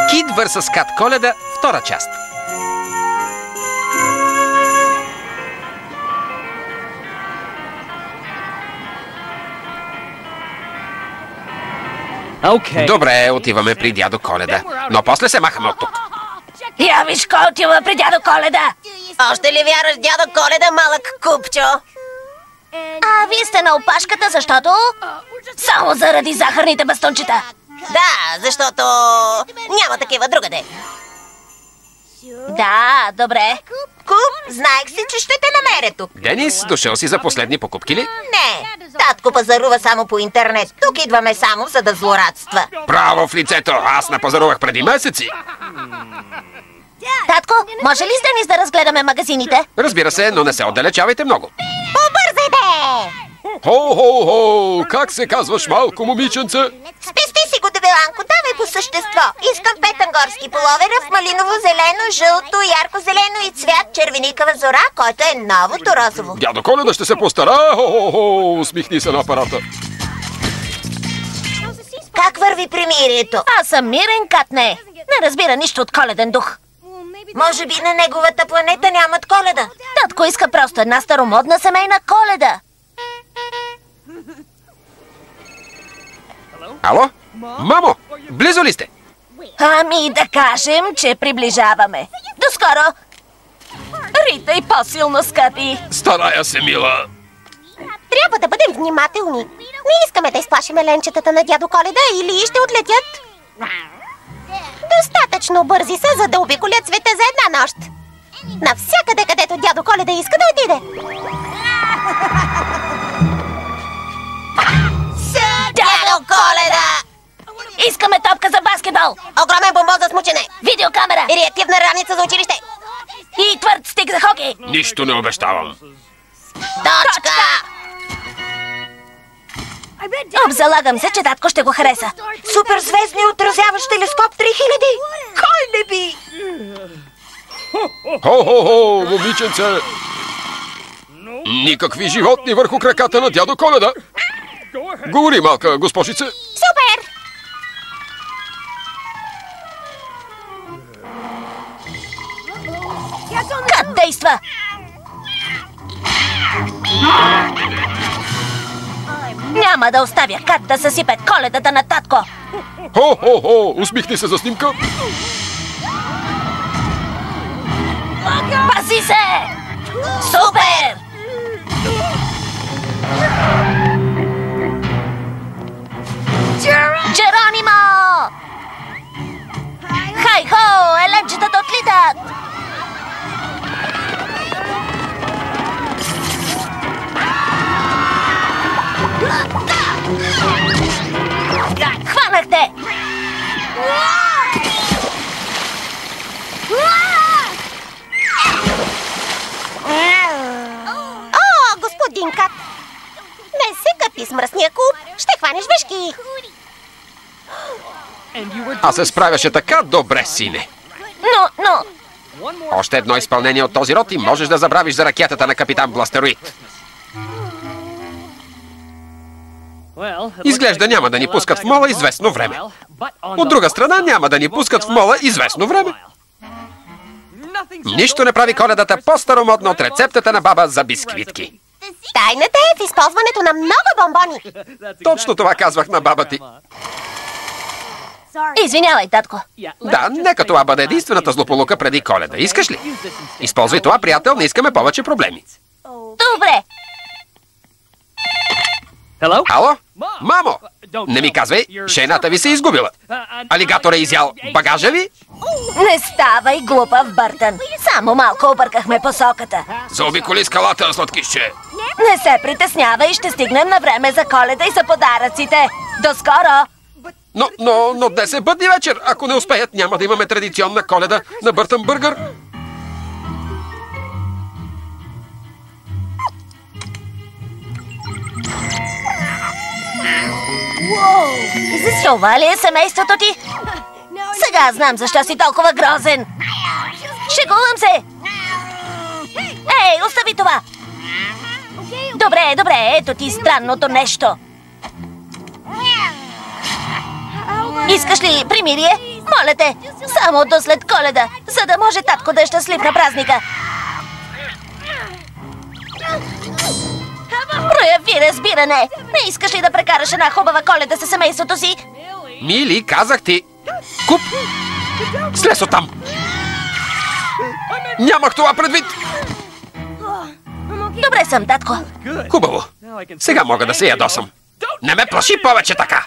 Кит vs. Кат Коледа, втора част. Добре, отиваме при дядо Коледа, но после се махаме от тук. Я виж кой отива при дядо Коледа. Още ли вярваш дядо Коледа, малък купчо? А вие сте на опашката, защото... Само заради захарните бастунчета. Да, защото няма такива другаде. Да, добре. Куп, знаех си, че ще те намеря тук. Денис, дошъл си за последни покупки ли? Не, татко пазарува само по интернет. Тук идваме само за да злорадства. Право в лицето, аз напазарувах преди месеци. Татко, може ли с Денис да разгледаме магазините? Разбира се, но не се отдалечавайте много. Побързайте! Хо-хо-хо! Как се казваш, малко момиченце? Спести си го, дебеланко, давай по същество. Искам 5 ангорски половера в малиново, зелено, жълто, ярко-зелено и цвят червеникава зора, който е новото розово. Дядо Коледа ще се постара. Хо-хо-хо! Усмихни се на апарата. Как върви примирието? Аз съм мирен, Кат не. Не разбира нищо от коледен дух. Може би на неговата планета нямат Коледа. Татко иска просто една старомодна семейна Коледа. Ало? Мамо, близо ли сте? Ами да кажем, че приближаваме. До скоро! Рита и по-силно, скъпи! Старая се, мила. Трябва да бъдем внимателни. Не искаме да изплашиме ленчетата на дядо Коледа или ще отлетят. Достатъчно бързи са, за да обиколят света за една нощ. Навсякъде, където дядо Коледа иска да отиде. Дядо Коледа! Искаме топка за баскетбол! Огромен бомбон за смучене! Видеокамера! И реактивна раница за училище! И твърд стик за хокей! Нищо не обещавам. Точка! Залагам се, че татко ще го хареса. Суперзвездни отразяващ телескоп 3000! Кой не би? Хо-хо-хо, момиченце! Никакви животни върху краката на дядо Коледа. Говори, малка госпожице. Супер! Кат действа! Няма да оставя Кат да съсипе Коледата на татко. Хо-хо-хо, усмихни се за снимка. Пази се! Супер! Джеронимо! Хай-хо! Еленчетата отлитат! Хванахте! О, господин Кат! Не се къпи с мръсния куп! Ще хванеш въшки! А се справяше така добре, сине. Но... Още едно изпълнение от този род и можеш да забравиш за ракетата на капитан Бластероид. Изглежда няма да ни пускат в мола известно време. От друга страна няма да ни пускат в мола известно време. Нищо не прави Коледата по-старомодна от рецептата на баба за бисквитки. Тайната е в използването на много бомбони. Точно това казвах на баба ти. Извинявай, татко. Да, нека това бъде единствената злополука преди Коледа. Искаш ли? Използвай това, приятел, не искаме повече проблеми. Добре. Ало? Мамо! Не ми казвай, шейната ви се изгубила. Алигатор е изял багажа ви? Не ставай глупав, Бъртън. Само малко объркахме посоката. Заобиколи скалата, сладкище. Не се притеснявай, ще стигнем на време за Коледа и за подаръците. До скоро! Но днес е бъдни вечер. Ако не успеят, няма да имаме традиционна Коледа на Бъртън Бъргър. Това ли е семейството ти? Сега знам защо си толкова грозен. Шегувам се! Ей, остави това! Добре, ето ти странното нещо. Искаш ли примирие? Моля те, само до след Коледа, за да може татко да е щастлив на празника. Прояви разбиране! Не искаш ли да прекараш една хубава Коледа със семейството си? Мили, казах ти. Куп! Слез оттам! Нямах това предвид! Добре съм, татко. Хубаво. Сега мога да се ядосам. Не ме плаши повече така!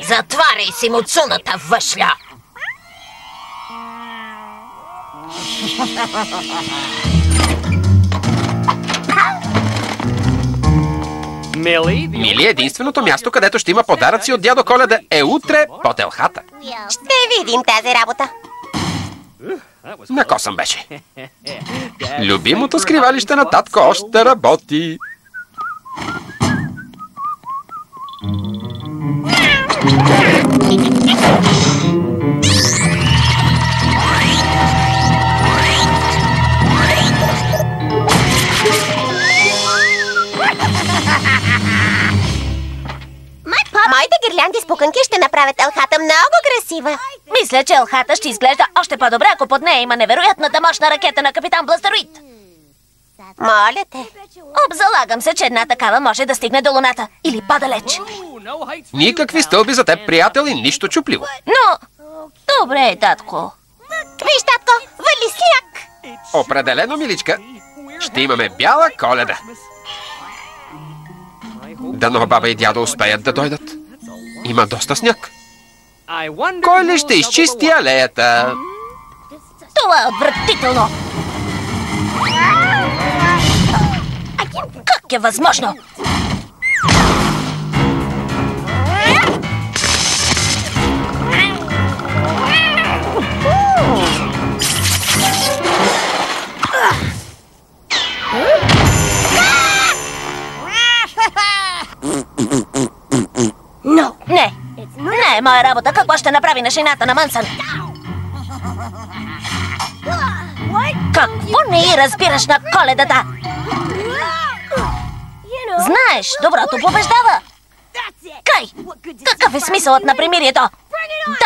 Затваряй си муцуната, въшля! Мили, единственото място, където ще има подаръци от дядо Коледа е утре под елхата. Ще видим тази работа. На косъм беше. Любимото скривалище на татко още работи. Моите гирлянди с пуканки ще направят елхата много красива. Мисля, че елхата ще изглежда още по-добре, ако под нея има невероятната мощна ракета на капитан Бластероид. Моля те. Обзалагам се, че една такава може да стигне до луната. Или по-далеч. Никакви стълби за теб, приятел, и нищо чупливо. Но... Добре, татко. Виж, татко, вали сняг. Определено, миличка. Ще имаме бяла Коледа. Дано баба и дядо успеят да дойдат. Има доста сняг. Кой ли ще изчисти алеята? Това е отвратително. Как е възможно? Не, не е моя работа. Какво ще направи на жената на Мънсън? Какво не й разбираш на Коледата? Знаеш, доброто побеждава. Край! Какъв е смисълът на примирието?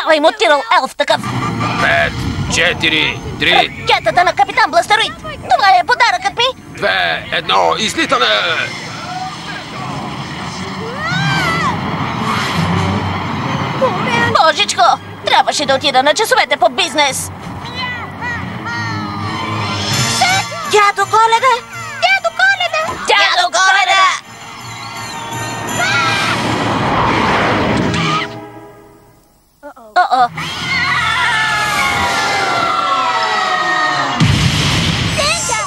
Давай му Тиръл Елф такъв. 5, 4, 3... Ракетата на капитан Бластероид. Това е подаръкът ми. 2, 1, излитане! Божичко, трябваше да отида на часовете по бизнес. Дядо Коледа! Дядо Коледа! Дядо Коледа! О-о!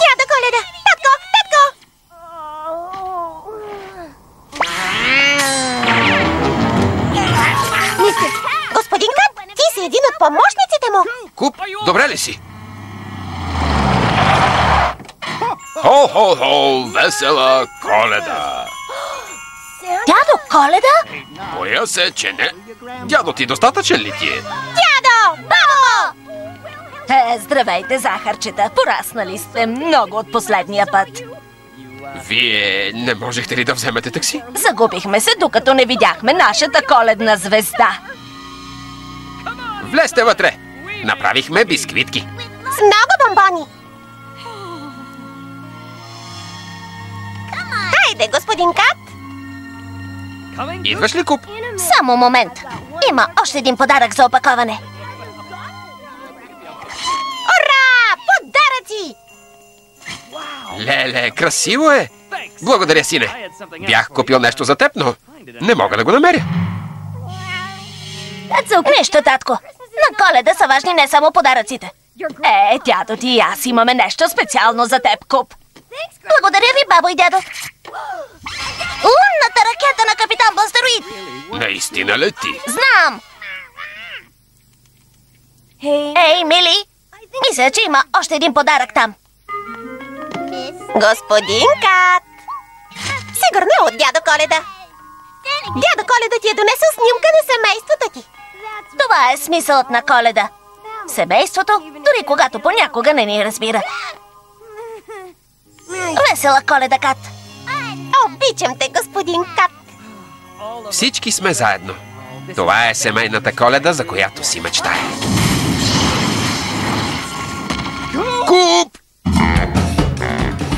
Дядо Коледа! Татко! Татко! Господин Кап, ти си един от помощниците му. Куп, добре ли си? Хо-хо-хо, весела Коледа! Дядо Коледа? Боя се, че не. Дядо ти достатъчен ли ти е? Дядо! Бабо! Здравейте, захарчета. Пораснали сте много от последния път. Вие не можехте ли да вземете такси? Загубихме се, докато не видяхме нашата коледна звезда. Влезте вътре! Направихме бисквитки. С много бомбони. Хайде, господин Кат. Идваш ли, Куп? Само момент. Има още един подарък за опаковане. Ура! Подаръци! Леле, красиво е! Благодаря, сине. Бях купил нещо за теб, но не мога да го намеря. Нищо, татко. На Коледа са важни не само подаръците. Дядо ти и аз имаме нещо специално за теб, Куп. Благодаря ви, бабо и дядо. Лунната ракета на капитан Бластероид. Наистина ли ти? Знам. Ей, Мили, мисля, че има още един подарък там. Господин Кат. Сигурно е от дядо Коледа. Дядо Коледа ти е донесъл снимка на семейството ти. Това е смисълът на Коледа. Семейството, дори когато понякога не ни разбира. Весела Коледа, Кат. Обичам те, господин Кат. Всички сме заедно. Това е семейната Коледа, за която си мечтая. Куп!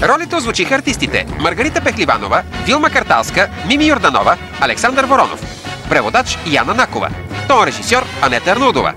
Ролите озвучиха артистите Маргарита Пехливанова, Вилма Карталска, Мими Йорданова, Александър Воронов. Преводач Яна Накова. Тон режисьор Анета Арнаудова.